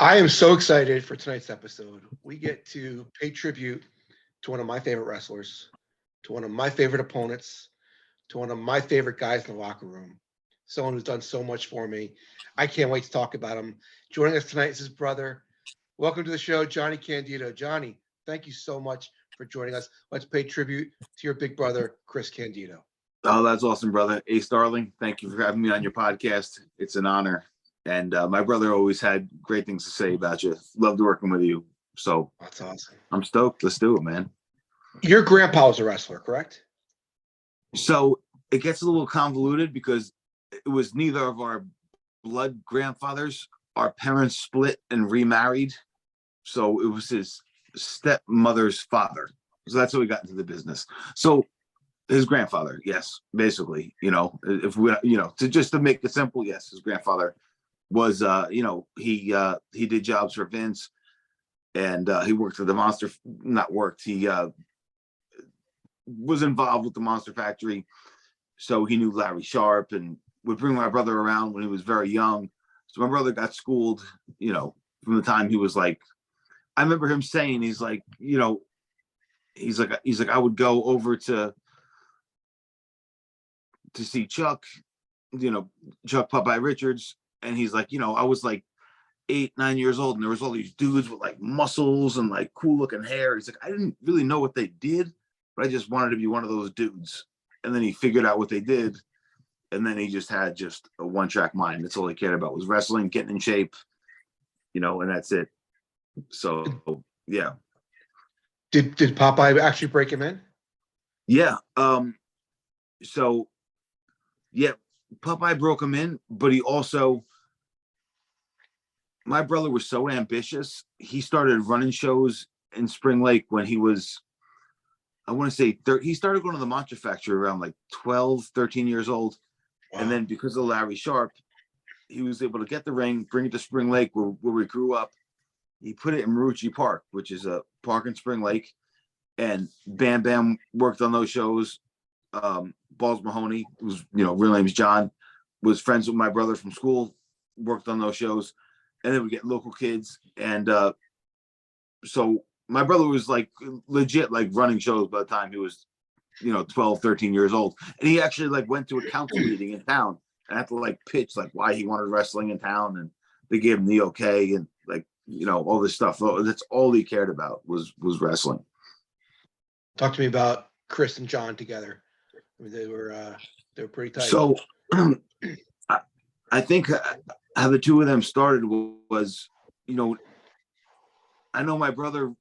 I am so excited for tonight's episode. We get to pay tribute to one of my favorite wrestlers, to one of my favorite opponents, to one of my favorite guys in the locker room. Someone who's done so much for me. I can't wait to talk about him. Joining us tonight is his brother. Welcome to the show, Johnny Candido. Johnny, thank you so much for joining us. Let's pay tribute to your big brother, Chris Candido. Oh, that's awesome, brother. Ace Darling, thank you for having me on your podcast. It's an honor. And my brother always had great things to say about you. Loved working with you. So That's awesome. I'm stoked. Let's do it, man. Your grandpa was a wrestler, correct? So it gets a little convoluted because it was neither of our blood grandfathers. Our parents split and remarried. So it was his stepmother's father. So that's how we got into the business. So his grandfather, yes, basically, if we, to make it simple, yes, his grandfather was, he did jobs for Vince, and he worked at the Monster, not worked, he was involved with the Monster Factory. So he knew Larry Sharp and would bring my brother around when he was very young. So my brother got schooled, from the time he was like, I remember him saying, he's like, I would go over to see Chuck, Chuck Popeye Richards. And he's like, I was like 8, 9 years old, and there was all these dudes with like muscles and like cool looking hair. He's like, I didn't really know what they did, but I just wanted to be one of those dudes. And then he figured out what they did. And then he just had just a one-track mind. That's all he cared about was wrestling, getting in shape, and that's it. So, yeah. Did Popeye actually break him in? Yeah. So, yeah, Popeye broke him in, but he also, my brother was so ambitious. He started running shows in Spring Lake when he was, I want to say, he started going to the Monster Factory around like 12, 13 years old. Wow. And then because of Larry Sharp, he was able to get the ring, bring it to Spring Lake where we grew up. He put it in Marucci Park, which is a park in Spring Lake. And Bam Bam worked on those shows. Balls Mahoney, whose real name's John, was friends with my brother from school, worked on those shows. And then we get local kids. And so my brother was like legit like running shows by the time he was 12, 13 years old. And he actually like went to a council meeting in town and had to like pitch like why he wanted wrestling in town, and they gave him the okay, and like all this stuff. That's all he cared about was wrestling. Talk to me about Chris and John together. I mean, they were pretty tight. So I think how the two of them started was, I know my brother,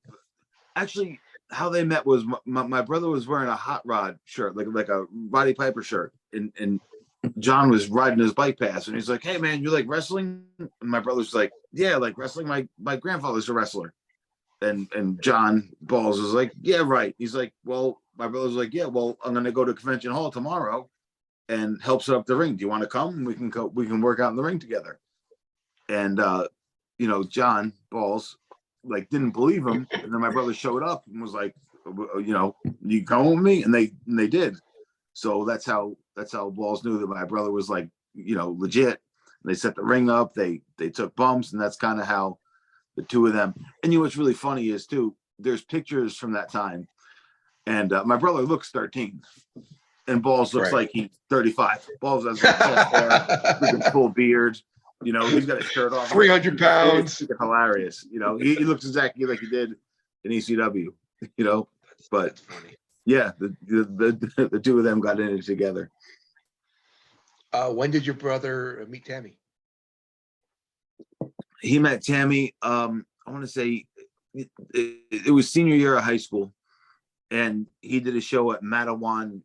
actually how they met was my brother was wearing a Hot Rod shirt, like a Roddy Piper shirt. And John was riding his bike past, and he's like, hey man, you like wrestling? And my brother's like, yeah, like wrestling. My grandfather's a wrestler. And John Balls was like, yeah, right. He's like, well, my brother's like, yeah, well, I'm going to go to Convention Hall tomorrow and help set up the ring. Do you want to come? We can work out in the ring together. And, John Balls, like, didn't believe him. And then my brother showed up and was like, you come with me? And they did. So that's how Balls knew that my brother was like, legit. They set the ring up. They took bumps, and that's kind of how the two of them. And what's really funny is too, there's pictures from that time, and my brother looks 13, and Balls looks like he's 35. Balls has like hair, full beard. He's got his shirt off. 300 pounds. It's hilarious. He looks exactly like he did in ECW. But that's funny. Yeah, the two of them got in it together. When did your brother meet Tammy? He met Tammy, I want to say it was senior year of high school, and he did a show at Matawan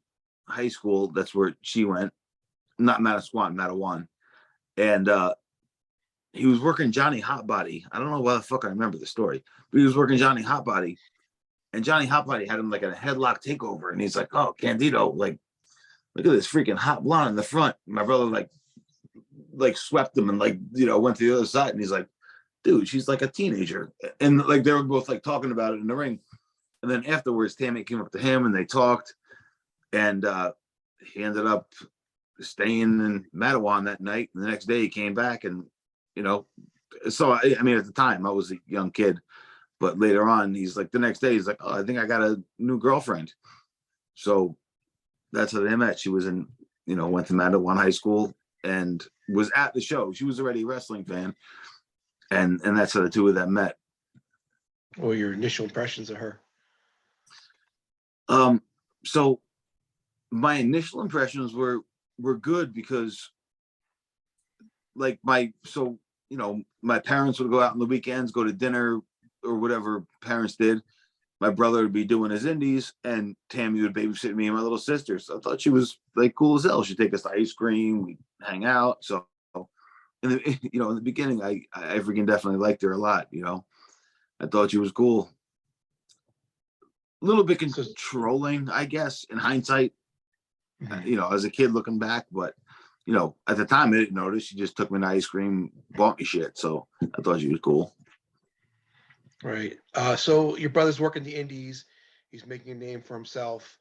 High School. That's where she went. Not Matawan, Matawan. And he was working Johnny Hotbody. I don't know why the fuck I remember the story, but he was working Johnny Hotbody, and Johnny Hotbody had him like in a headlock takeover, and he's like, oh, Candido, like, look at this freaking hot blonde in the front. And my brother like swept him and went to the other side, and he's like, dude, she's like a teenager. And like they were both like talking about it in the ring. And then afterwards, Tammy came up to him and they talked, and he ended up staying in Matawan that night. And the next day he came back, and So I mean, at the time I was a young kid, but later on, he's like the next day, he's like, oh, I think I got a new girlfriend. So that's how they met. She was in, went to Mattawan High School and was at the show. She was already a wrestling fan, and that's how the two of them met. What were your initial impressions of her? So my initial impressions were good because, like, my parents would go out on the weekends, go to dinner or whatever parents did. My brother would be doing his indies, and Tammy would babysit me and my little sister. So I thought she was like cool as hell. She'd take us to ice cream, we'd hang out. So, in the beginning, I freaking definitely liked her a lot. I thought she was cool. A little bit controlling, I guess, in hindsight. As a kid looking back, but at the time I didn't notice. She just took me to ice cream, bought me shit. So I thought she was cool. Right. So your brother's working the indies. He's making a name for himself.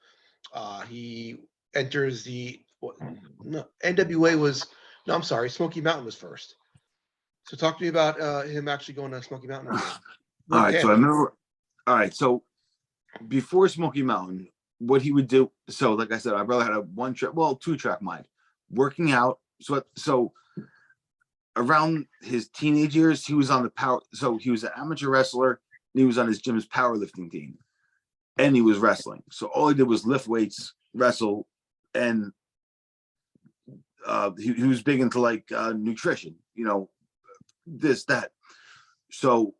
He enters NWA was, no, I'm sorry, Smoky Mountain was first. So talk to me about him actually going to Smoky Mountain. All right. So I remember. All right. So before Smoky Mountain, what he would do. So like I said, my brother had a 2-track mind, working out. So around his teenage years, he was on the power. So he was an amateur wrestler, and he was on his gym's powerlifting team, and he was wrestling. So all he did was lift weights, wrestle, and he was big into like nutrition, this, that. So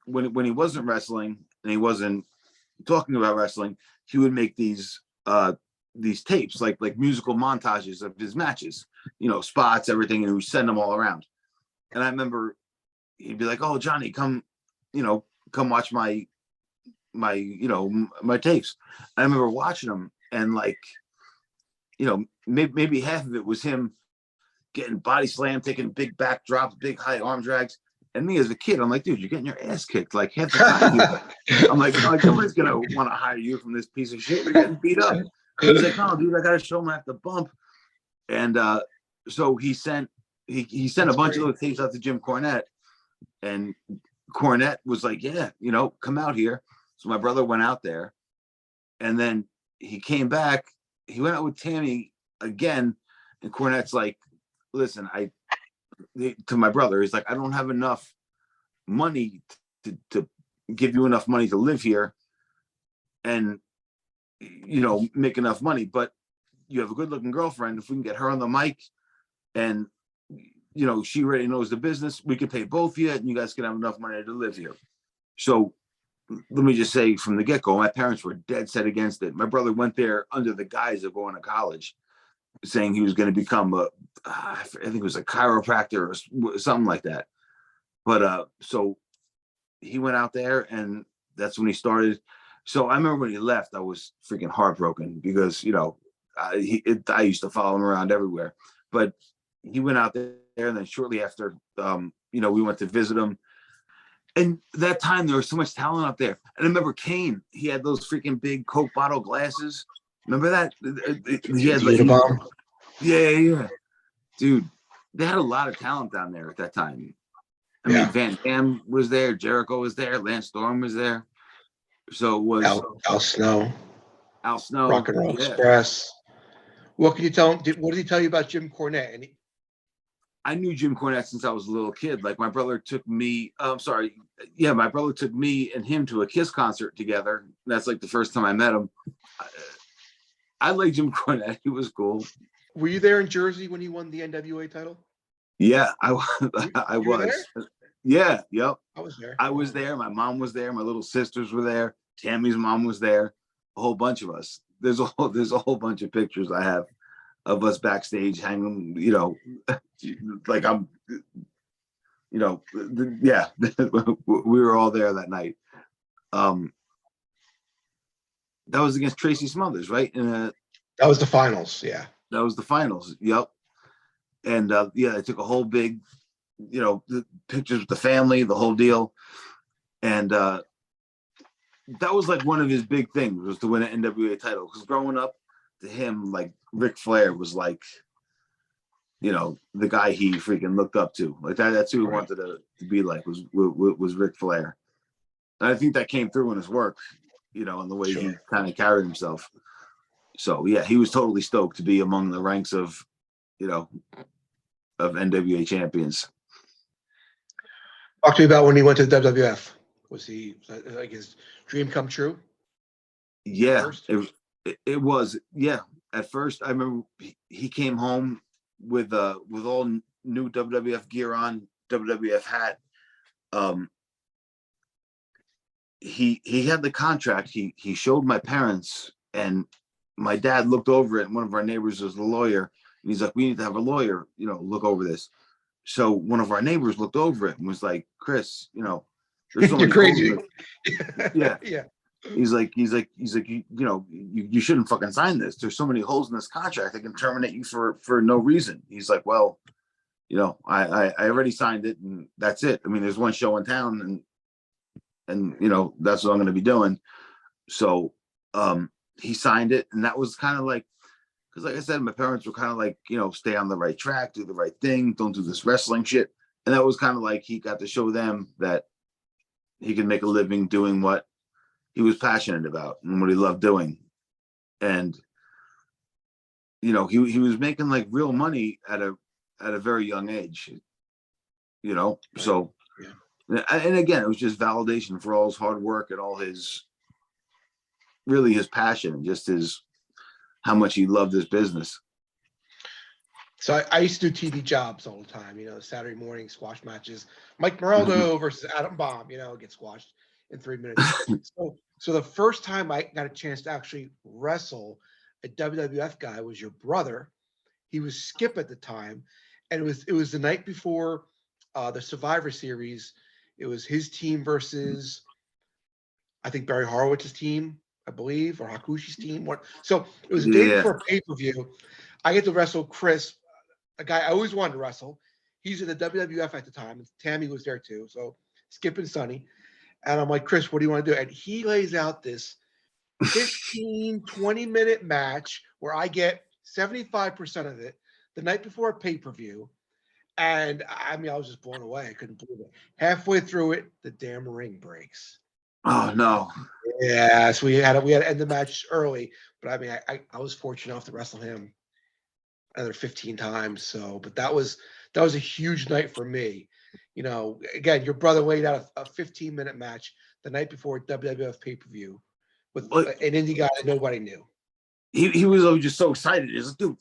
when he wasn't wrestling and he wasn't talking about wrestling, he would make these tapes, like musical montages of his matches, spots, everything, and he would send them all around. And I remember he'd be like, "Oh, Johnny, come watch my tapes." I remember watching them, and maybe half of it was him getting body slammed, taking big back drops, big high arm drags. And me as a kid, I'm like, dude, you're getting your ass kicked like half the time. I'm like, nobody's gonna want to hire you from this piece of shit. You're getting beat up. He's like, no, dude, I gotta show him I have to bump. And so he sent a bunch of those tapes out to Jim Cornette, and Cornette was like, yeah, come out here. So my brother went out there, and then he came back. He went out with Tammy again, and Cornette's like, listen, to my brother, he's like, I don't have enough money to give you enough money to live here and make enough money, but you have a good looking girlfriend. If we can get her on the mic and she already knows the business, we could pay both of you and you guys can have enough money to live here. So let me just say from the get-go, my parents were dead set against it. My brother went there under the guise of going to college, saying he was going to become I think it was a chiropractor or something like that. But so he went out there, and that's when he started. So I remember when he left, I was freaking heartbroken because I used to follow him around everywhere. But he went out there, and then shortly after, we went to visit him. And that time there was so much talent up there. And I remember Kane, he had those freaking big Coke bottle glasses. Remember that? He had yeah. Dude, they had a lot of talent down there at that time. I mean, Van Dam was there, Jericho was there, Lance Storm was there. So it was Al Snow, Rock and Roll Express. What can you tell him? What did he tell you about Jim Cornette? I knew Jim Cornette since I was a little kid. Like my brother took me, my brother took me and him to a Kiss concert together. That's like the first time I met him. I like Jim Cornette. He was cool. Were you there in Jersey when he won the NWA title? Yeah, I was. There? Yeah, yep. I was there. I was there. My mom was there. My little sisters were there. Tammy's mom was there. A whole bunch of us. There's a whole bunch of pictures I have of us backstage hanging. Like I'm. Yeah, we were all there that night. That was against Tracy Smothers, right? That was the finals. Yeah. That was the finals. Yep. And I took a whole big, the pictures with the family, the whole deal. And that was like one of his big things was to win an NWA title. Because growing up to him, like Ric Flair was like the guy he freaking looked up to. Like that's who he wanted to be like was Ric Flair. And I think that came through in his work, and the way he kind of carried himself. So yeah, he was totally stoked to be among the ranks of NWA champions. Talk to me about when he went to the WWF. Was he like his dream come true? Yeah, it was. Yeah, at first I remember he came home with all new WWF gear on, WWF hat. He had the contract. He showed my parents, and my dad looked over it. And one of our neighbors was a lawyer, and he's like, "We need to have a lawyer, look over this." So one of our neighbors looked over it and was like, "Chris, there's so You're many crazy." Yeah. Yeah. He's like, you shouldn't fucking sign this. There's so many holes in this contract. They can terminate you for no reason. He's like, well, I already signed it and that's it. I mean, there's one show in town and that's what I'm going to be doing. So, he signed it, and that was kind of like, because like I said, my parents were kind of like, stay on the right track, do the right thing, don't do this wrestling shit. And that was kind of like he got to show them that he could make a living doing what he was passionate about and what he loved doing. And, he was making like real money at a very young age, so, and again, it was just validation for all his hard work and all his passion and just how much he loved his business. So I used to do TV jobs all the time, Saturday morning squash matches. Mike Moraldo versus Adam Bomb, get squashed in 3 minutes. So the first time I got a chance to actually wrestle a WWF guy was your brother. He was Skip at the time, and it was the night before the Survivor Series. It was his team versus, I think, Barry Horowitz's team, I believe, or Hakushi's team. So it was a day before pay-per-view. I get to wrestle Chris, a guy I always wanted to wrestle. He's in the WWF at the time, and Tammy was there too. So Skip and Sonny. And I'm like, Chris, what do you want to do? And he lays out this 15, 20-minute match where I get 75% of it the night before a pay-per-view. And I mean, I was just blown away. I couldn't believe it. Halfway through it, the damn ring breaks. Oh no. Yeah, so we had to end the match early. But I mean, I was fortunate enough to wrestle him another 15 times. So, but that was a huge night for me. Again, your brother laid out a 15-minute match the night before WWF pay-per-view with an indie guy that nobody knew. He was always just so excited. He's like, dude,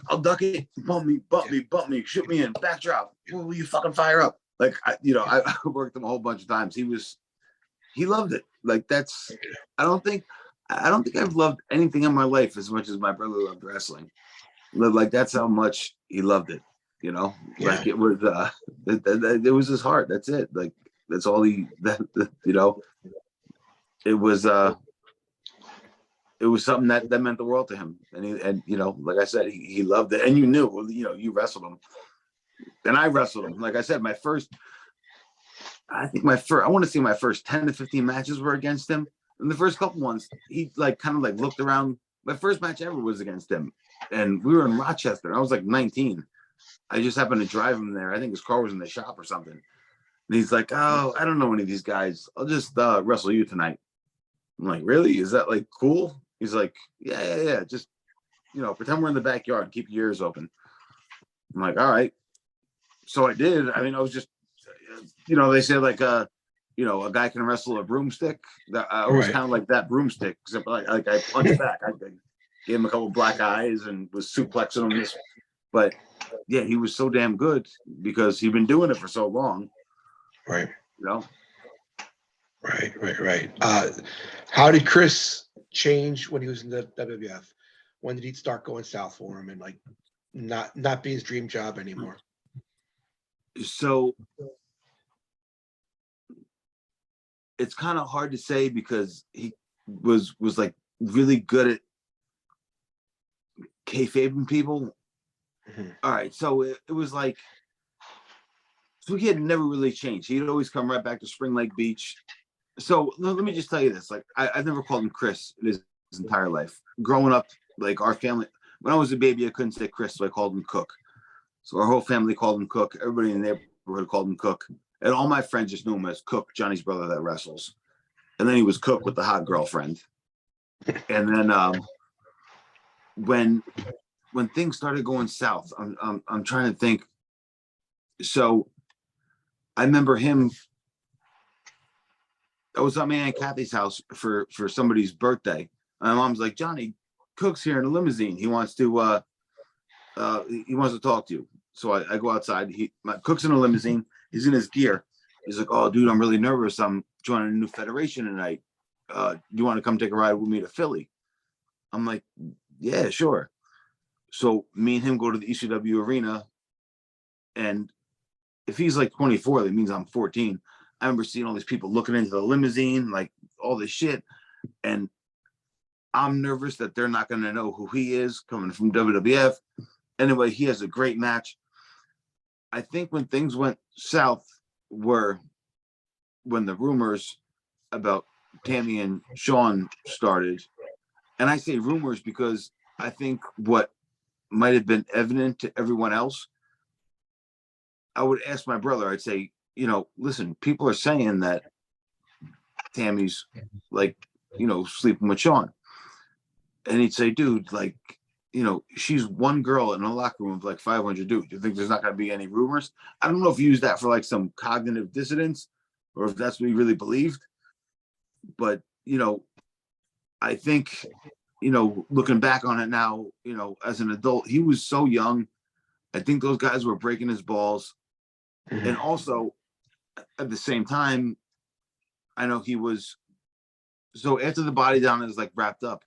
I'll duck it, bump me, shoot me in, backdrop. Will you fucking fire up? Like, I worked him a whole bunch of times. He loved it. Like I don't think I've loved anything in my life as much as my brother loved wrestling. Like that's how much he loved it. Like it was it was his heart. That's it. Like that's all it was something that meant the world to him. And like I said, he loved it. And you wrestled him. And I wrestled him. Like I said, I want to say my first 10 to 15 matches were against him. And the first couple ones, he kind of looked around. My first match ever was against him. And we were in Rochester. I was like 19. I just happened to drive him there. I think his car was in the shop or something. And he's like, oh, I don't know any of these guys. I'll just wrestle you tonight. I'm like, really? Is that like cool? He's like, yeah. Just, pretend we're in the backyard. Keep your ears open. I'm like, all right. So I did. I mean, I was just, they say like, a guy can wrestle a broomstick. I was kind of like that broomstick, except like I punched back. I gave him a couple black eyes and was suplexing him. But yeah, he was so damn good because he'd been doing it for so long. Right. Right. How did Chris change when he was in the WWF? When did he start going south for him and like not be his dream job anymore? So it's kind of hard to say because he was like really good at kayfabing people. Mm-hmm. All right, so it was like, so he had never really changed. He'd always come right back to Spring Lake Beach. So let me just tell you this: like I've never called him Chris in his entire life. Growing up, like our family, when I was a baby, I couldn't say Chris, so I called him Cook. So our whole family called him Cook. Everybody in the neighborhood called him Cook. And all my friends just knew him as Cook, Johnny's brother that wrestles. And then he was Cook with the hot girlfriend. And then when things started going south, I'm trying to think. So I remember him. I was at my Aunt Kathy's house for somebody's birthday. My mom's like, Johnny, Cook's here in a limousine. He wants to talk to you. So I go outside. Cook's in a limousine. He's in his gear. He's like, oh, dude, I'm really nervous. I'm joining a new federation tonight. Do you want to come take a ride with me to Philly? I'm like, yeah, sure. So me and him go to the ECW arena. And if he's like 24, that means I'm 14. I remember seeing all these people looking into the limousine, like all this shit. And I'm nervous that they're not going to know who he is coming from WWF. Anyway, he has a great match. I think when things went south were when the rumors about Tammy and Sean started. And I say rumors because I think what might have been evident to everyone else, I would ask my brother, I'd say, listen, people are saying that Tammy's like, sleeping with Sean. And he'd say, dude, like, she's one girl in a locker room of like 500 dudes. You think there's not going to be any rumors? I don't know if you use that for like some cognitive dissonance or if that's what he really believed. But, I think, looking back on it now, as an adult, he was so young. I think those guys were breaking his balls. And also, at the same time, I know he was. So after the body down is like wrapped up,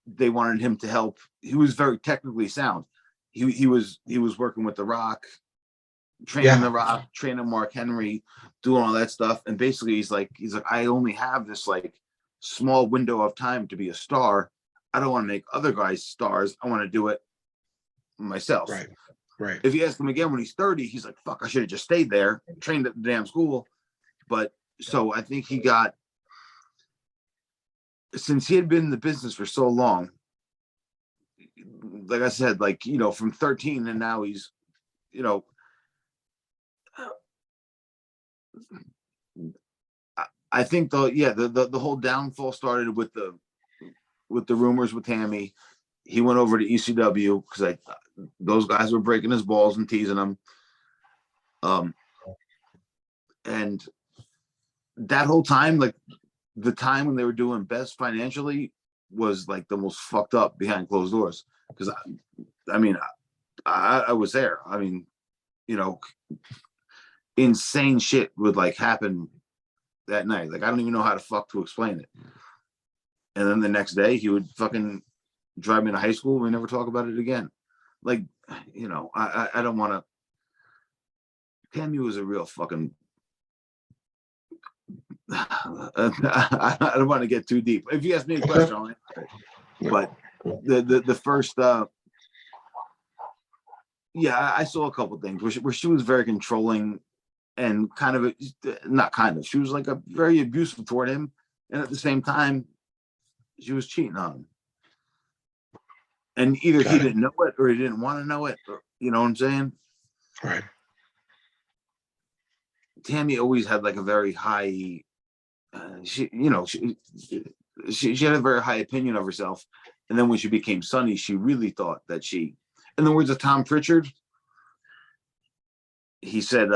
they wanted him to help. He was very technically sound. He was working with The Rock, training The Rock, training Mark Henry, doing all that stuff. And basically, he's like, I only have this like small window of time to be a star. I don't want to make other guys stars. I want to do it myself. Right. If you ask him again when he's 30, he's like, fuck, I should have just stayed there, trained at the damn school. But so I think he got, since he had been in the business for so long, like I said, like, from 13 and now he's, I think the whole downfall started with the rumors with Tammy. He went over to ECW because those guys were breaking his balls and teasing him. And that whole time, like the time when they were doing best financially was like the most fucked up behind closed doors. Because I was there. I mean, insane shit would like happen that night. Like I don't even know how to explain it. And then the next day he would fucking drive me to high school. We never talk about it again. Like, I don't want to. Tammy was a real fucking. I don't want to get too deep. If you ask me a question, I'll answer it. But the first, I saw a couple things where she was very controlling and she was like a very abusive toward him, and at the same time, she was cheating on him. And either he didn't know it or he didn't want to know it. Or, you know what I'm saying? Right. Tammy always had like a very high, she had a very high opinion of herself. And then when she became Sunny, she really thought that she, in the words of Tom Pritchard, he said,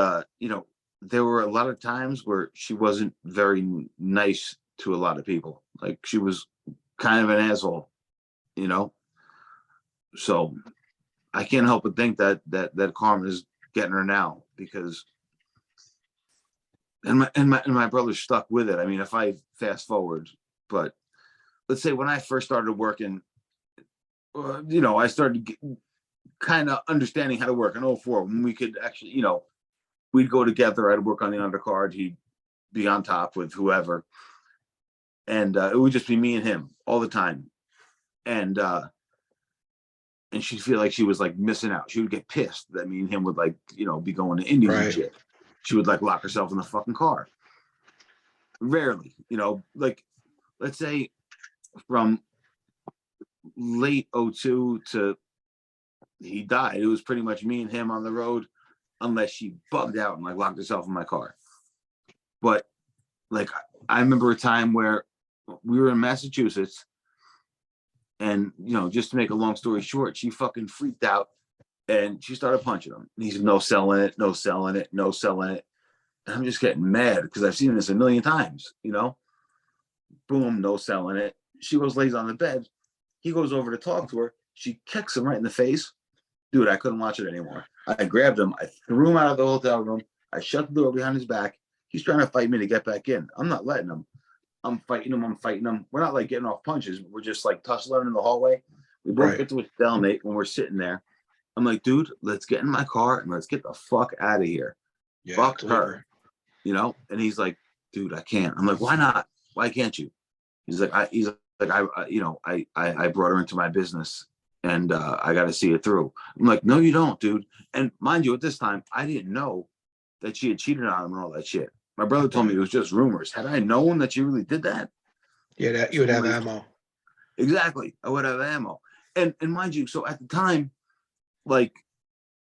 there were a lot of times where she wasn't very nice to a lot of people. Like she was kind of an asshole, So I can't help but think that karma is getting her now because, and my brother's stuck with it. I mean, if I fast forward, but let's say when I first started working, I started kind of understanding how to work in 04 when we could actually, we'd go together. I'd work on the undercard. He'd be on top with whoever. And it would just be me and him all the time. And she'd feel like she was like missing out. She would get pissed that me and him would like, be going to Indies and shit. She would like lock herself in the fucking car. Rarely, like let's say from late 02 to he died. It was pretty much me and him on the road, unless she bugged out and like locked herself in my car. But like, I remember a time where we were in Massachusetts, and just to make a long story short, she fucking freaked out and she started punching him. And he said, "No selling it, no selling it, no selling it." And I'm just getting mad because I've seen this a million times. Boom, no selling it. She goes, lays on the bed. He goes over to talk to her. She kicks him right in the face. Dude, I couldn't watch it anymore. I grabbed him. I threw him out of the hotel room. I shut the door behind his back. He's trying to fight me to get back in. I'm not letting him. I'm fighting him. We're not like getting off punches. We're just like tussling in the hallway. We both get to a stalemate when we're sitting there. I'm like, dude, let's get in my car and let's get the fuck out of here. Yeah, fuck her. And he's like, dude, I can't. I'm like, why not? Why can't you? He's like, I brought her into my business and I got to see it through. I'm like, no, you don't, dude. And mind you, at this time, I didn't know that she had cheated on him and all that shit. My brother told me it was just rumors. Had I known that she really did that, yeah, you would have ammo. Exactly. I would have ammo. And mind you, so at the time, like,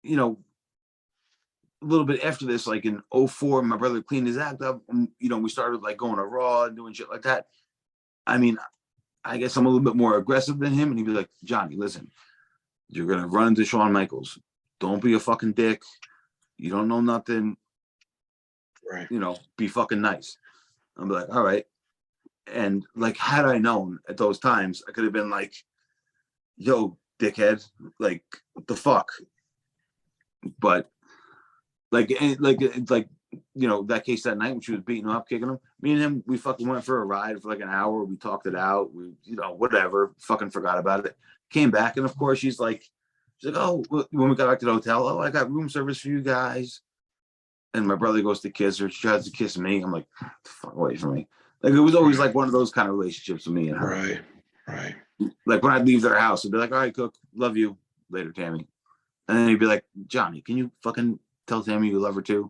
a little bit after this, like in 2004, my brother cleaned his act up. And, we started like going to Raw and doing shit like that. I mean, I guess I'm a little bit more aggressive than him. And he'd be like, Johnny, listen, you're going to run into Shawn Michaels. Don't be a fucking dick. You don't know nothing. Right. Be fucking nice. I'm like, all right. And like, had I known at those times, I could have been like, yo, dickhead, like, what the fuck? But like that case that night when she was beating him up, kicking him, me and him, we fucking went for a ride for like an hour. We talked it out. We, whatever, fucking forgot about it. Came back, and of course she's like, oh, when we got back to the hotel, oh, I got room service for you guys. And my brother goes to kiss her. She tries to kiss me. I'm like, fuck away from me. Like, it was always like one of those kind of relationships with me and her. Right. Like when I'd leave their house, I'd be like, all right, Cook, love you. Later, Tammy. And then he'd be like, Johnny, can you fucking tell Tammy you love her too?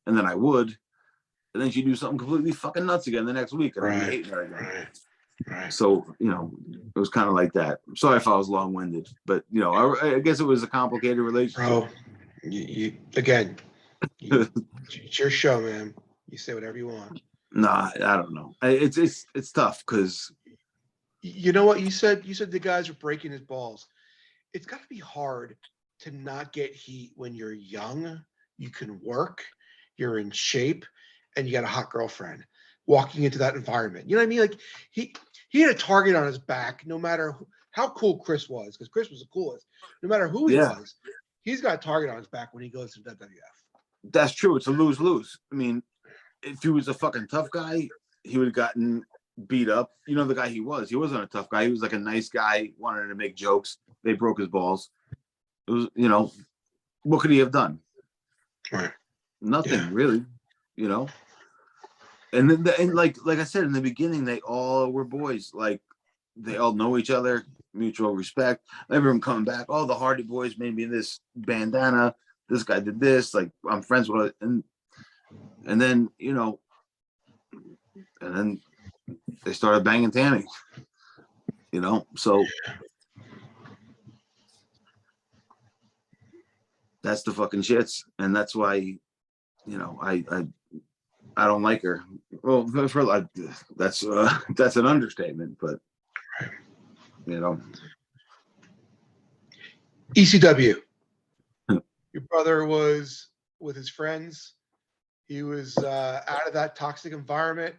And then I would. And then she'd do something completely fucking nuts again the next week. And I'd be hating her again. Right. So, it was kind of like that. I'm sorry if I was long-winded, but, I guess it was a complicated relationship. Bro, you again, it's your show, man. You say whatever you want. Nah, I don't know. It's tough because. You know what you said? You said the guys were breaking his balls. It's got to be hard to not get heat when you're young. You can work, you're in shape, and you got a hot girlfriend walking into that environment. You know what I mean? Like he had a target on his back, no matter how cool Chris was, because Chris was the coolest. No matter who he was, he's got a target on his back when he goes to WWF. That's true. It's a lose-lose. I mean, if he was a fucking tough guy, he would have gotten beat up. The guy he was. He wasn't a tough guy. He was like a nice guy, wanted to make jokes. They broke his balls. It was, what could he have done? Right. Nothing really, And then, and like I said in the beginning, they all were boys. Like they all know each other, mutual respect. Everyone coming back. All the Hardy Boys made me this bandana. This guy did this. Like I'm friends with it. And then and then they started banging Tammy. So that's the fucking shits, and that's why I don't like her. Well, that's an understatement, but ECW. Your brother was with his friends. He was out of that toxic environment.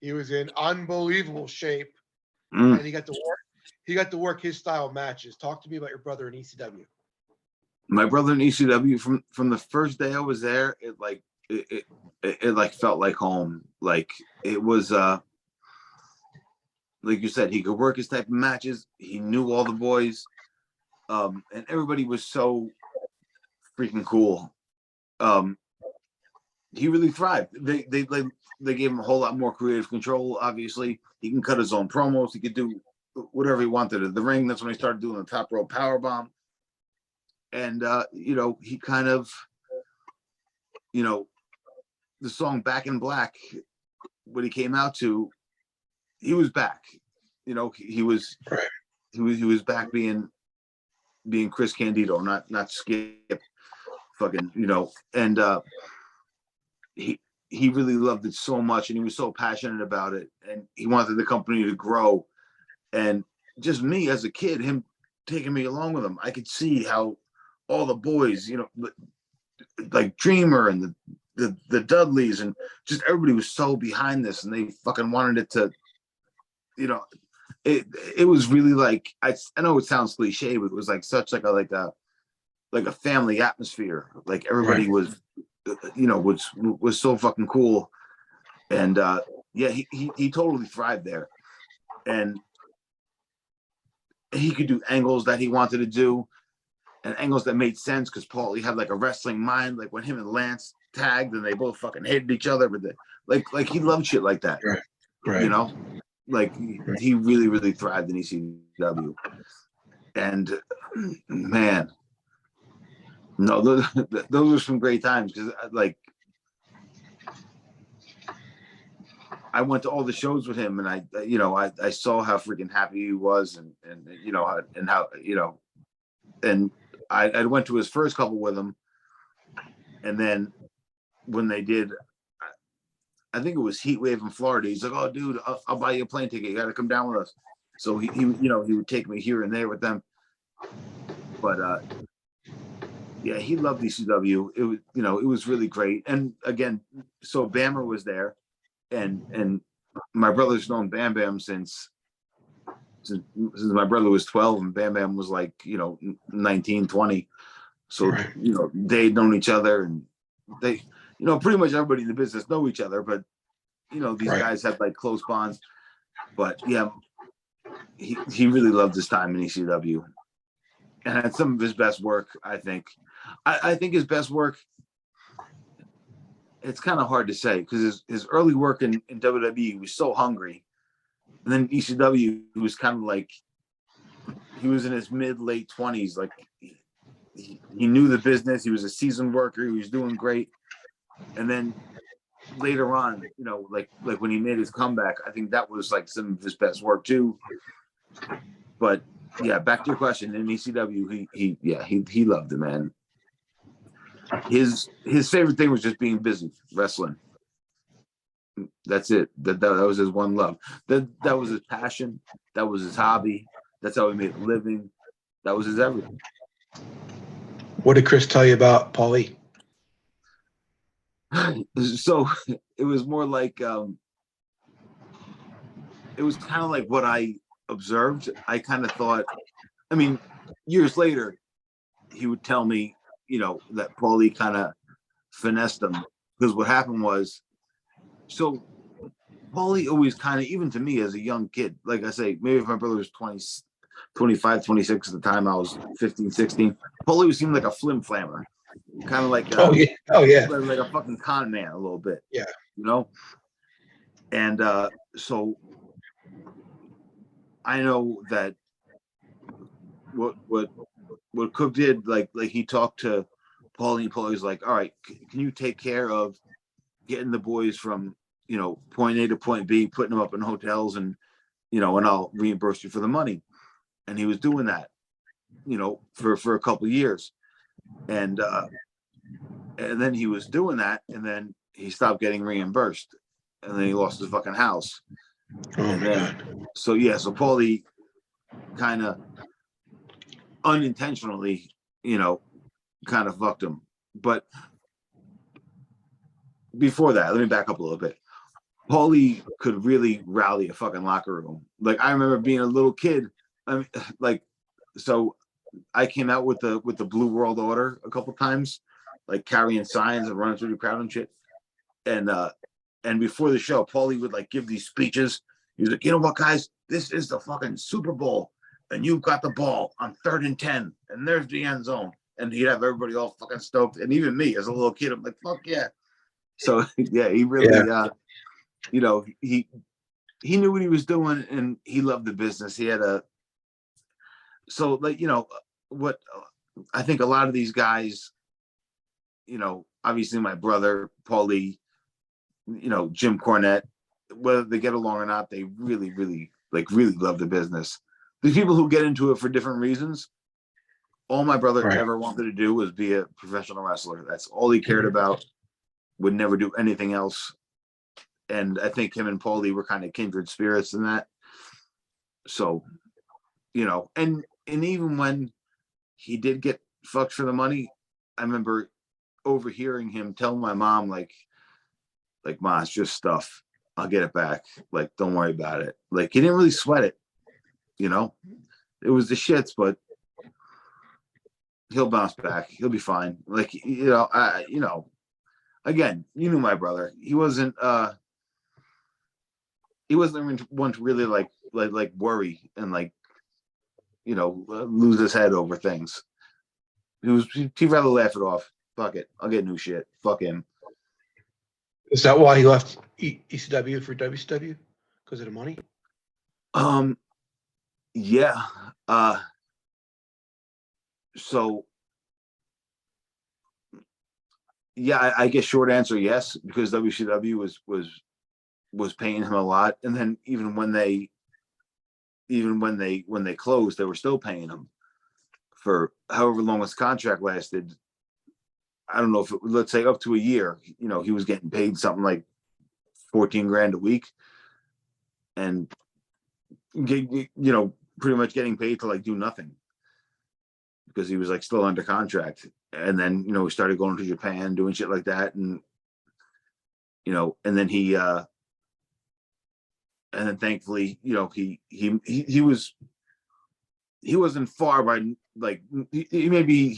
He was in unbelievable shape, and he got to work. He got to work his style matches. Talk to me about your brother in ECW. My brother in ECW, from the first day I was there, it like felt like home. Like it was like you said, he could work his type of matches. He knew all the boys, and everybody was so freaking cool. He really thrived. They gave him a whole lot more creative control. Obviously, he can cut his own promos. He could do whatever he wanted in the ring. That's when he started doing the top rope power bomb. And he kind of, the song "Back in Black," when he came out to, he was back. He was back being being Chris Candido, not Skip, fucking, and he really loved it so much, and he was so passionate about it, and he wanted the company to grow. And just me as a kid, him taking me along with him, I could see how all the boys, like Dreamer and the Dudleys, and just everybody was so behind this, and they fucking wanted it to, it was really like, I know it sounds cliche, but it was like such like a family atmosphere. Like everybody was, was so fucking cool. And yeah, he totally thrived there. And he could do angles that he wanted to do, and angles that made sense, because Paulie had like a wrestling mind. Like when him and Lance tagged and they both fucking hated each other, but like he loved shit like that. Right. Like he really, really thrived in ECW. And man, no, those were some great times, because like I went to all the shows with him, and I saw how freaking happy he was, and how and I went to his first couple with him, and then when they did, I think it was Heat Wave in Florida, he's like, "Oh, dude, I'll buy you a plane ticket. You got to come down with us." So he would take me here and there with them, but yeah, he loved ECW. It was it was really great. And again, so Bammer was there, and my brother's known Bam Bam since my brother was 12, and Bam Bam was like 19, 20. So Right. they'd known each other, and they pretty much everybody in the business know each other, but these Right. guys had like close bonds. But yeah, he really loved his time in ECW, and had some of his best work. I think his best work, it's kind of hard to say, because his early work in WWE was so hungry, and then ECW, he was kind of like, he was in his late 20s. Like he knew the business. He was a seasoned worker. He was doing great. And then later on, like when he made his comeback, I think that was like some of his best work too. But yeah, back to your question, in ECW, he loved it, man. His favorite thing was just being busy wrestling. That's it. That was his one love. That was his passion. That was his hobby. That's how he made a living. That was his everything. What did Chris tell you about Paulie? So it was more like, it was kind of like what I observed. I kind of thought, I mean, years later, he would tell me, that Paulie kind of finessed him, because what happened was, so Paulie always kind of, even to me as a young kid, like I say, maybe if my brother was 20, 25, 26 at the time, I was 15, 16, Paulie would seem like a flim flammer, kind of like Oh yeah. like a fucking con man a little bit. Yeah. And so I know that what Cook did, like he talked to Paulie, and Paulie's like, all right, can you take care of getting the boys from point A to point B, putting them up in hotels, and and I'll reimburse you for the money. And he was doing that for a couple of years, and then he was doing that, and then he stopped getting reimbursed, and then he lost his fucking house. Oh my God. So Paulie kind of unintentionally kind of fucked him. But before that, let me back up a little bit. Paulie could really rally a fucking locker room. Like I remember being a little kid. I mean, like, so I came out with the Blue World Order a couple times, like carrying signs and running through the crowd and shit. And before the show, Paulie would like give these speeches. He was like, you know what, guys, this is the fucking Super Bowl, and you've got the ball on 3rd and 10, and there's the end zone. And he'd have everybody all fucking stoked. And even me as a little kid, I'm like, fuck yeah. So yeah, he really, he knew what he was doing, and he loved the business. He had so like, what I think a lot of these guys, obviously my brother, Paulie, Jim Cornette, whether they get along or not, they really, really, really love the business. There's people who get into it for different reasons, All my brother Right. ever wanted to do was be a professional wrestler. That's all he cared about. Would never do anything else. And I think him and Paulie were kind of kindred spirits in that. So, and even when he did get fucked for the money, I remember overhearing him tell my mom, like, Ma, it's just stuff. I'll get it back. Like, don't worry about it. Like, he didn't really sweat it. It was the shits, but he'll bounce back. He'll be fine. Like, again, you knew my brother. He wasn't one to really like worry and lose his head over things. He'd rather laugh it off. Fuck it. I'll get new shit. Fuck him. Is that why he left ECW for WCW? Because of the money? Yeah. So yeah, I guess short answer, yes, because WCW was paying him a lot. And then even when they closed, they were still paying him for however long his contract lasted. I don't know if let's say up to a year, he was getting paid something like 14 grand a week, and pretty much getting paid to do nothing because he was still under contract. And then, he started going to Japan, doing shit like that. And, and then and then thankfully, he wasn't far by, he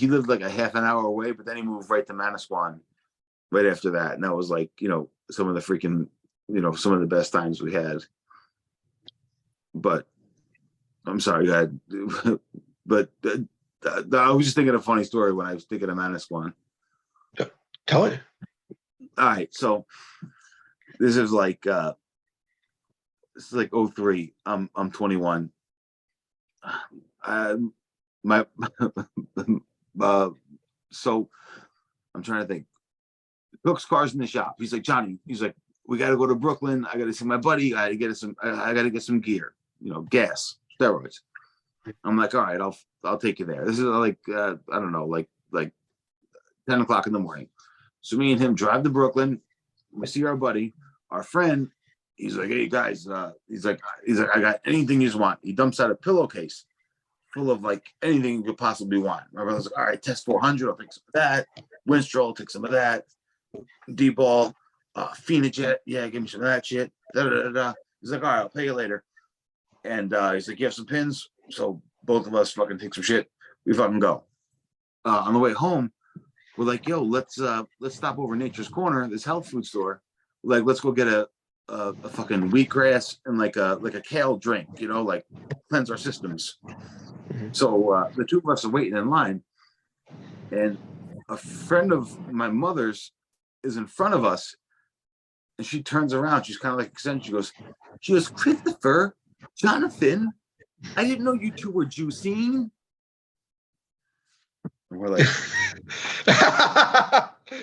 lived a half an hour away, but then he moved right to Manasquan right after that. And that was some of the freaking, some of the best times we had. But I'm sorry, go ahead. But I was just thinking of a funny story when I was thinking of Manasquan. Tell it. All right. So this is this is 03. I'm 21. So I'm trying to think. Cook's car's in the shop. He's like, Johnny, we got to go to Brooklyn. I got to see my buddy. I got to get some gear, gas, steroids. I'm like, all right, I'll take you there. This is I don't know, like 10 o'clock in the morning. So me and him drive to Brooklyn. We see our buddy, our friend. He's like, hey guys, he's like, I got anything you just want. He dumps out a pillowcase full of anything you could possibly want. My brother's like, all right, test 400. I'll take some of that. Winstrol, I'll take some of that. D-ball, Phenojet, yeah, give me some of that shit. He's like, all right, I'll pay you later. And he's like, you have some pins? So both of us fucking take some shit. We fucking go. On the way home, we're like, yo, let's stop over Nature's Corner, this health food store. Let's go get a fucking wheatgrass and a kale drink, cleanse our systems. Mm-hmm. So the two of us are waiting in line, and a friend of my mother's is in front of us, and she turns around. She's kind of eccentric. She goes, Christopher, Jonathan, I didn't know you two were juicing. And we're like,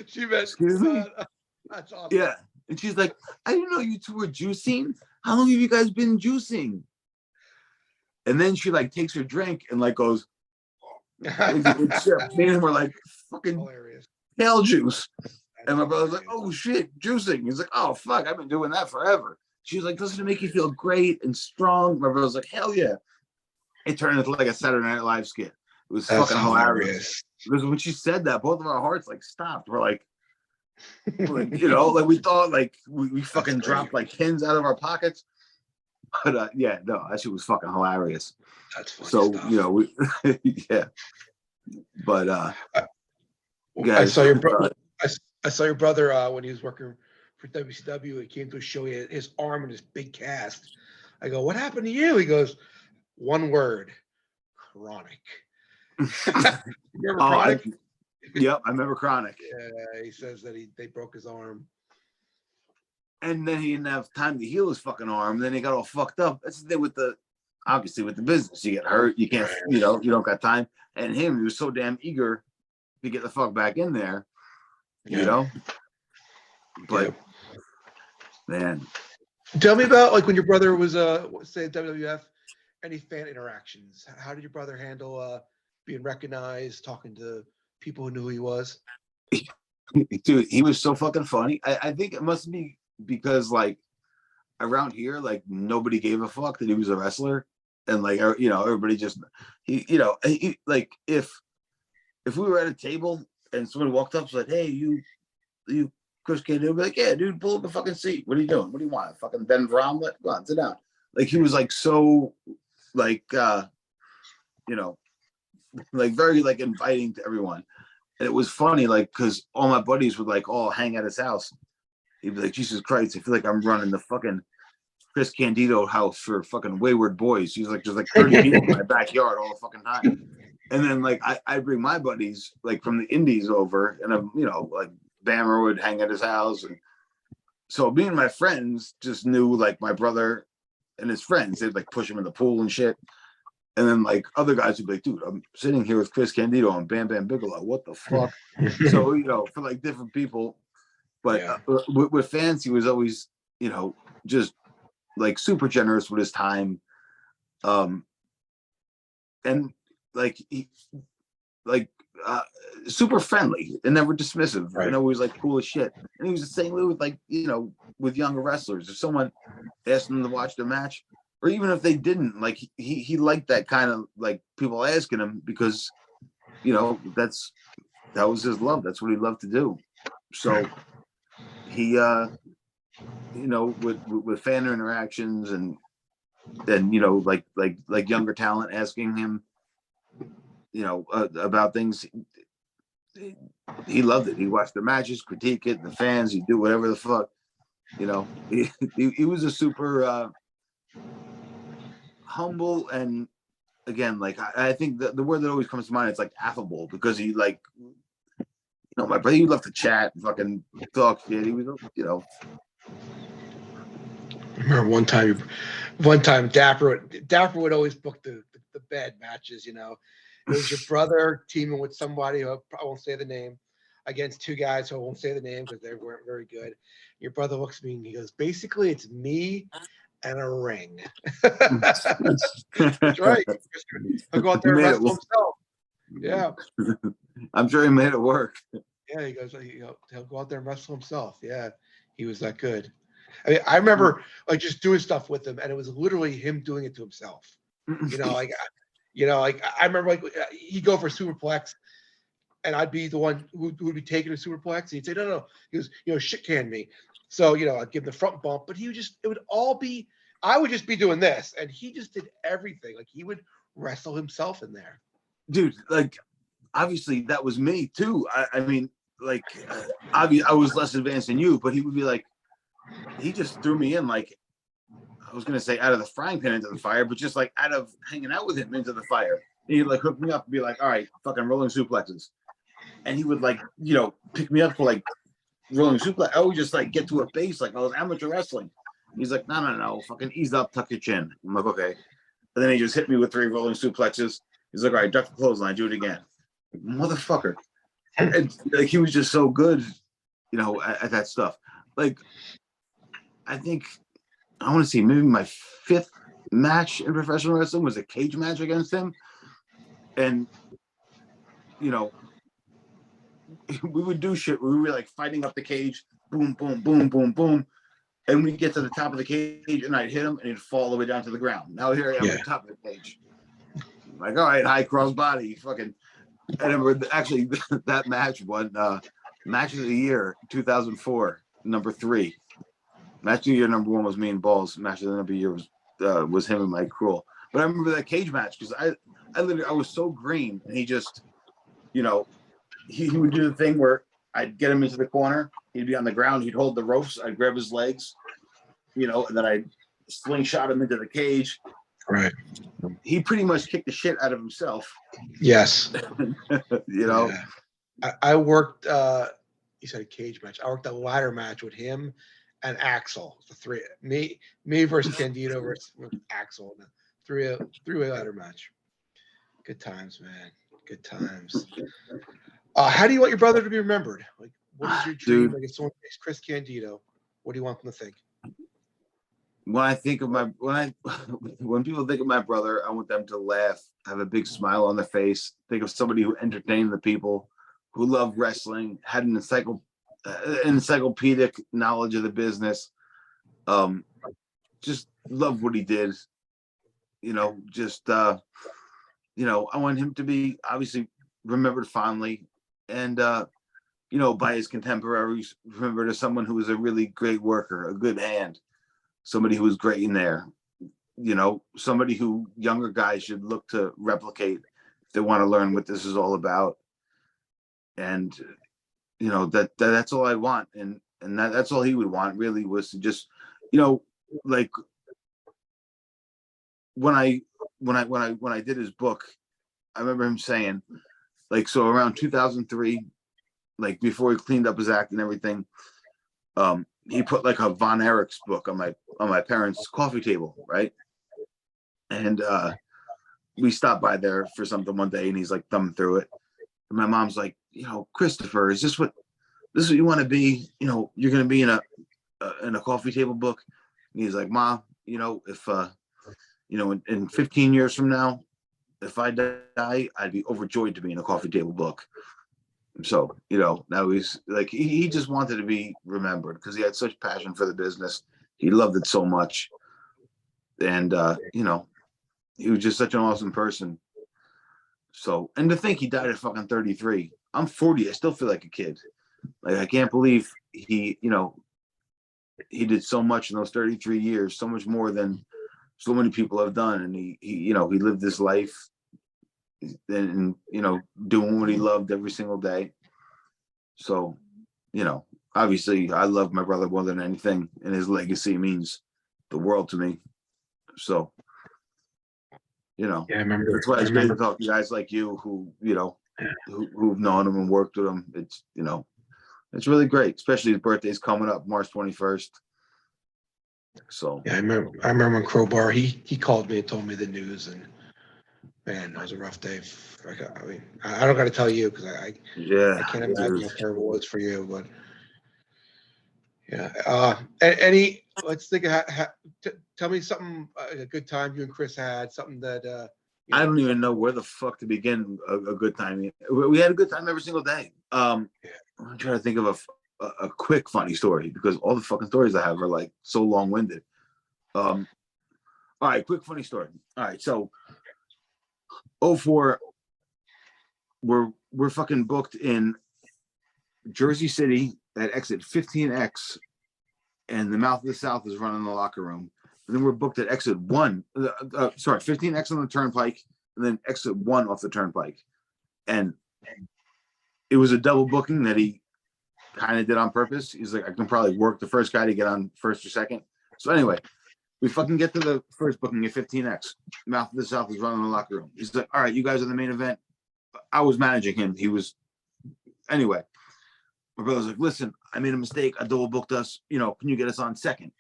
She meant, excuse me? That's awesome. Yeah. And she's like, I didn't know you two were juicing. How long have you guys been juicing? And then she takes her drink and goes, me and him were like, fucking Hilarious. kale juice. And my brother's like, oh shit, juicing. He's like, oh fuck, I've been doing that forever. She's like, doesn't it make you feel great and strong? My brother's like, hell yeah. It turned into a Saturday Night Live skit. It was fucking hilarious. Because when she said that, both of our hearts stopped. We're like, we thought we fucking dropped pins out of our pockets. But yeah, no, that shit was fucking hilarious. That's funny so stuff. we yeah. But I saw your brother. I saw your brother when he was working for WCW. He came to a show. He had his arm in his big cast. I go, what happened to you? He goes, one word, chronic. Remember Chronic? Yep, I remember Chronic. Yeah, he says that they broke his arm. And then he didn't have time to heal his fucking arm. Then he got all fucked up. That's the thing obviously with the business. You get hurt, you can't, you don't got time. And he was so damn eager to get the fuck back in there, But man. Tell me about when your brother was say WWF, any fan interactions. How did your brother handle being recognized, talking to people who knew who he was? Dude, he was so fucking funny. I think it must be because like around here, like nobody gave a fuck that he was a wrestler, and like everybody just like if we were at a table and somebody walked up and said, "Hey, you Chris Candido," be like, "Yeah, dude, pull up a fucking seat. What are you doing? What do you want? Fucking Denver omelet? Go on, sit down." Like he was like so like like very like inviting to everyone. And it was funny, like, because all my buddies would like all hang at his house. He'd be like, "Jesus Christ, I feel like I'm running the fucking Chris Candido house for fucking wayward boys." He's like, "There's like 30 people in my backyard all the fucking time." And then like I bring my buddies like from the indies over, and I'm like Bammer would hang at his house, and so me and my friends just knew like my brother and his friends. They'd like push him in the pool and shit. And then like other guys would be like, "Dude, I'm sitting here with Chris Candido and Bam Bam Bigelow. What the fuck?" So for like different people, but Yeah. with fans, he was always just like super generous with his time, and like he like super friendly and never dismissive, Right. and always like cool as shit. And he was the same way with like with younger wrestlers. If someone asked him to watch the match, or even if they didn't, like he liked that kind of like people asking him, because that was his love. That's what he loved to do. So he with fan interactions and like younger talent asking him about things, he loved it. He watched the matches, critique it, the fans, he'd do whatever the fuck. He was a super humble, and again, like I think the word that always comes to mind is like affable, because he like my brother, he loved to chat, fucking talk shit. He was I remember one time Dapper would always book the bad matches. It was your brother teaming with somebody, I won't say the name, against two guys who I won't say the name because they weren't very good. Your brother looks at me and he goes, "Basically, it's me and a ring." That's right. He'll go out there and wrestle himself. Yeah. I'm sure he made it work. Yeah, he goes, he'll go out there and wrestle himself. Yeah, he was that good. I mean, I remember like just doing stuff with him, and it was literally him doing it to himself. Like I remember like he'd go for a superplex, and I'd be the one who would be taking a superplex, and he'd say, "No." He goes, "Shit can me." So I'd give him the front bump, but I would just be doing this, and he just did everything. Like he would wrestle himself in there. Dude, like obviously that was me too. I mean, like obviously I was less advanced than you, but he would be like, he just threw me in, like I was gonna say out of the frying pan into the fire, but just like out of hanging out with him into the fire. And he'd like hook me up and be like, "All right, fucking rolling suplexes," and he would like pick me up for like rolling suplex. I would just like get to a base like I was amateur wrestling. He's like, "No, fucking ease up, tuck your chin." I'm like, "Okay," and then he just hit me with 3 rolling suplexes. He's like, "All right, duck the clothesline, do it again." Like, motherfucker. And like he was just so good, at that stuff. Like I think I want to see maybe my 5th match in professional wrestling was a cage match against him. And we would do shit. We were like fighting up the cage, boom, boom, boom, boom, boom. And we'd get to the top of the cage and I'd hit him and he'd fall all the way down to the ground. Now here I am at the top of the cage. I'm like, all right, high cross body, fucking. I remember actually that match won match of the year 2004, number 3. Match of the year number 1 was me and Balls. Match of the number year was him and Mike Cruel. But I remember that cage match because I was so green, and he just, he would do the thing where I'd get him into the corner, he'd be on the ground, he'd hold the ropes, I'd grab his legs, and then I'd slingshot him into the cage. Right. He pretty much kicked the shit out of himself. Yes. Yeah. I worked. You said a cage match. I worked a ladder match with him and Axel. The 3, me versus Candido versus Axel. Three-way ladder match. Good times, man. Good times. How do you want your brother to be remembered? Like, what is your dream? Dude. Like, if someone thinks Chris Candido, what do you want them to think? when I think of my when people think of my brother, I want them to laugh, have a big smile on their face. Think of somebody who entertained the people, who loved wrestling, had an encyclopedic knowledge of the business. Just loved what he did. Just I want him to be obviously remembered fondly, and by his contemporaries, remembered as someone who was a really great worker, a good hand, somebody who was great in there. Somebody who younger guys should look to replicate if they want to learn what this is all about. And that's all I want, and that's all he would want, really, was to just, like when I did his book, I remember him saying, like, so around 2003, like before he cleaned up his act and everything, he put like a Von Erich's book on my parents' coffee table, right? And we stopped by there for something one day, and he's like thumbing through it. And my mom's like, Christopher, is this what you want to be? You're going to be in a coffee table book. And he's like, Ma, if in 15 years from now, if I die, I'd be overjoyed to be in a coffee table book. So, now he's like, he just wanted to be remembered because he had such passion for the business. He loved it so much. And, he was just such an awesome person. So, and to think he died at fucking 33. I'm 40. I still feel like a kid. Like, I can't believe he did so much in those 33 years, so much more than so many people have done. And he lived his life and, doing what he loved every single day. So, obviously I love my brother more than anything, and his legacy means the world to me. So, Yeah, I remember. That's why it's great to talk to guys like you who've known him and worked with him. It's, it's really great, especially his birthday's coming up March 21st. So yeah, I remember when Crowbar, he called me and told me the news, and man, that was a rough day. I mean, I don't got to tell you because I can't imagine how terrible it was for you, but yeah. Let's think of, tell me something, a good time you and Chris had, something that, I don't even know where the fuck to begin a good time. We had a good time every single day. I'm trying to think of a quick funny story because all the fucking stories I have are like so long-winded. All right, quick funny story. All right, so 04, we're fucking booked in Jersey City at exit 15X, and the Mouth of the South is running the locker room. And then we're booked at exit 15X on the turnpike, and then exit 1 off the turnpike. And it was a double booking that he kind of did on purpose. He's like, I can probably work the first guy to get on first or second. So anyway, we fucking get to the first booking at 15X. Mouth of the South is running the locker room. He's like, all right, you guys are the main event. I was managing him. Anyway, my brother's like, listen, I made a mistake. I double booked us. Can you get us on second?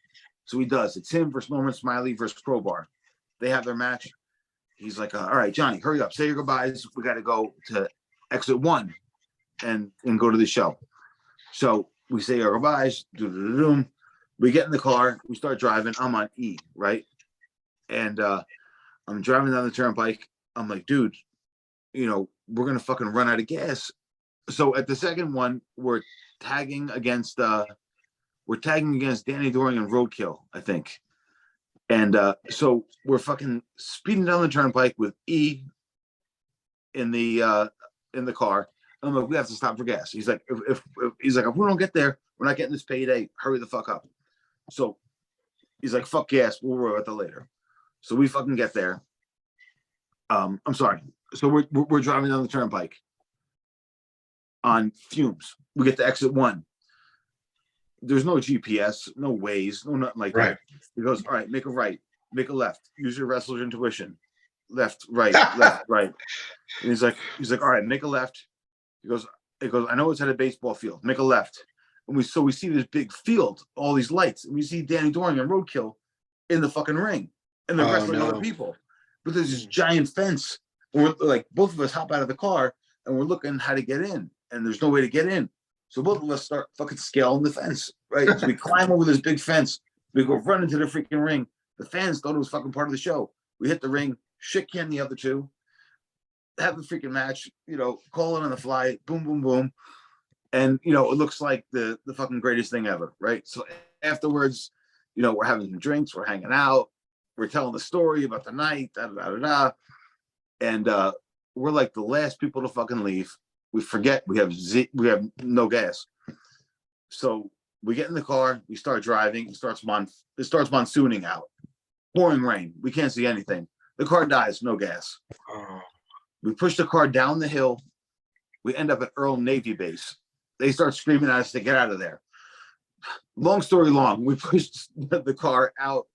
So he does. It's him versus Norman Smiley versus Crowbar. They have their match. He's like, all right, Johnny, hurry up. Say your goodbyes. We got to go to exit 1 and go to the show. So we say our goodbyes. We get in the car. We start driving. I'm on E, right? And I'm driving down the turnpike. I'm like, dude, we're going to fucking run out of gas. So at the second one, we're tagging against Danny Doring and Roadkill, I think. And so we're fucking speeding down the turnpike with E in the car. I'm like, we have to stop for gas. He's like, if we don't get there, we're not getting this payday. Hurry the fuck up. So he's like, fuck gas. We'll worry about that later. So we fucking get there. I'm sorry. So we're driving down the turnpike on fumes. We get to exit 1. There's no GPS, no Waze, no nothing like that. He goes, all right, make a right, make a left. Use your wrestler's intuition. Left, right, left, right. And he's like, all right, make a left. He goes, I know it's at a baseball field. Make a left. And we see this big field, all these lights, and we see Danny Doring and Roadkill in the fucking ring, and they're wrestling other people. But there's this giant fence. And we're like, both of us hop out of the car, and we're looking how to get in, and there's no way to get in. So both of us start fucking scaling the fence, right? So we climb over this big fence, We go run into the freaking ring. The fans thought it was fucking part of the show. We hit the ring, shit can the other two, have the freaking match, call it on the fly, boom, boom, boom. And, it looks like the fucking greatest thing ever, right? So afterwards, we're having some drinks, we're hanging out, we're telling the story about the night, da da da da. And we're like the last people to fucking leave. We forget we have no gas. So we get in the car, we start driving, it starts monsooning out. Pouring rain. We can't see anything. The car dies, no gas. We push the car down the hill. We end up at Earl Navy Base. They start screaming at us to get out of there. Long story long, we pushed the car out.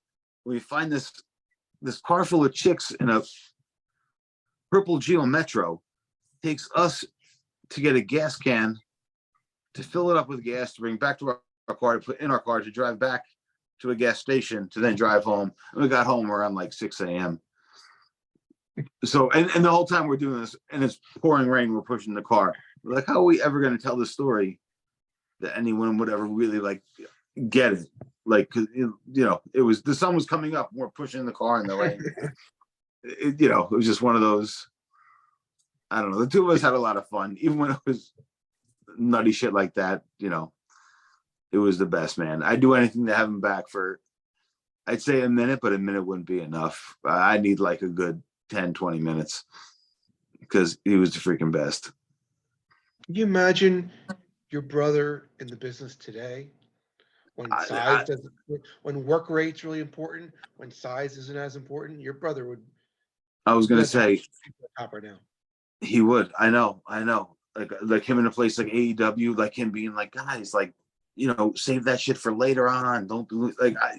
We find this car full of chicks in a purple Geo Metro. Takes us to get a gas can, to fill it up with gas, to bring back to our car, to put in our car, to drive back to a gas station, to then drive home. And we got home around like 6 a.m. So, and the whole time we're doing this, and it's pouring rain, we're pushing the car. We're like, how are we ever going to tell this story that anyone would ever really like get it? Like, it was, the sun was coming up, and we're pushing the car in the rain. It was just one of those, I don't know. The two of us had a lot of fun, even when it was nutty shit like that. It was the best, man. I'd do anything to have him back for, I'd say a minute, but a minute wouldn't be enough. I need like a good 10, 20 minutes because he was the freaking best. Can you imagine your brother in the business today when when work rate's really important, when size isn't as important? Your brother would. I was going to say, top right now. He would. I know. Like him in a place like AEW, like him being like, guys, like, save that shit for later on. Don't do like, how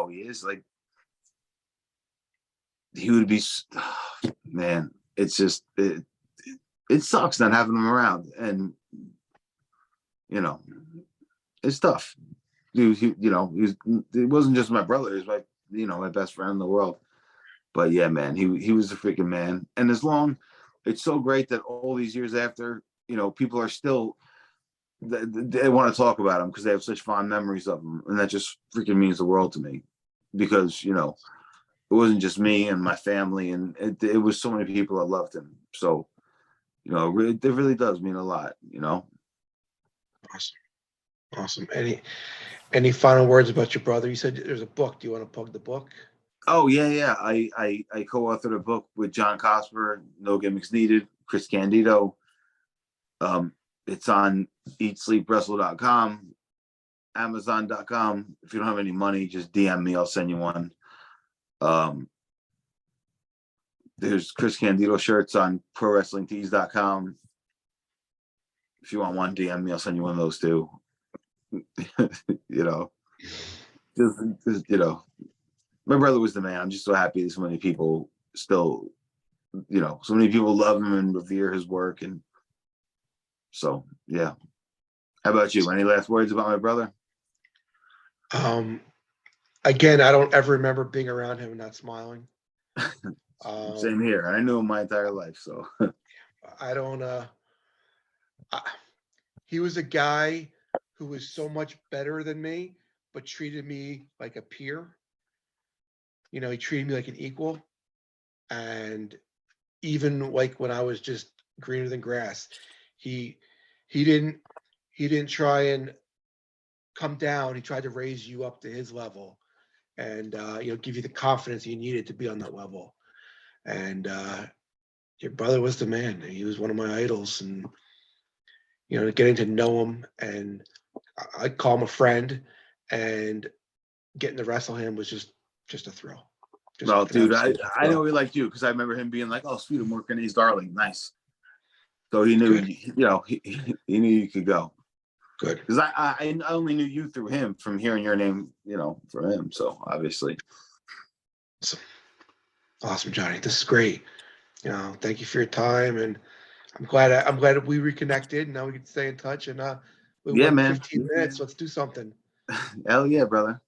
he is. Like, he would be, man. It's just it sucks not having him around, and it's tough. Dude, it wasn't just my brother. He was my best friend in the world. But yeah, man, he was a freaking man. And it's so great that all these years after, people are still, they want to talk about him because they have such fond memories of him. And that just freaking means the world to me because, it wasn't just me and my family, and it was so many people that loved him. So, it really does mean a lot, Awesome. Any final words about your brother? You said there's a book. Do you want to plug the book? Oh yeah. I co-authored a book with John Cosper, No Gimmicks Needed, Chris Candido. It's on eatsleepwrestle.com, amazon.com. If you don't have any money, just DM me, I'll send you one. There's Chris Candido shirts on prowrestlingtees.com. If you want one, DM me, I'll send you one of those too. My brother was the man. I'm just so happy that so many people still, so many people love him and revere his work. And so, yeah. How about you? Any last words about my brother? Again, I don't ever remember being around him and not smiling. Same here. I knew him my entire life. So I don't, he was a guy who was so much better than me, but treated me like a peer. He treated me like an equal. And even like when I was just greener than grass, he didn't try and come down. He tried to raise you up to his level and, give you the confidence you needed to be on that level. And your brother was the man. He was one of my idols, and, getting to know him, and I call him a friend, and getting to wrestle him was just a thrill. Well, dude, I know he liked you because I remember him being like, "Oh, sweet, I'm working his darling, nice." So he knew, he knew you could go. Good. Because I only knew you through him from hearing your name, from him. So obviously. Awesome, Johnny. This is great. Thank you for your time, and I'm glad we reconnected. Now we can stay in touch, and we yeah, went man. 15 minutes. Let's do something. Hell yeah, brother.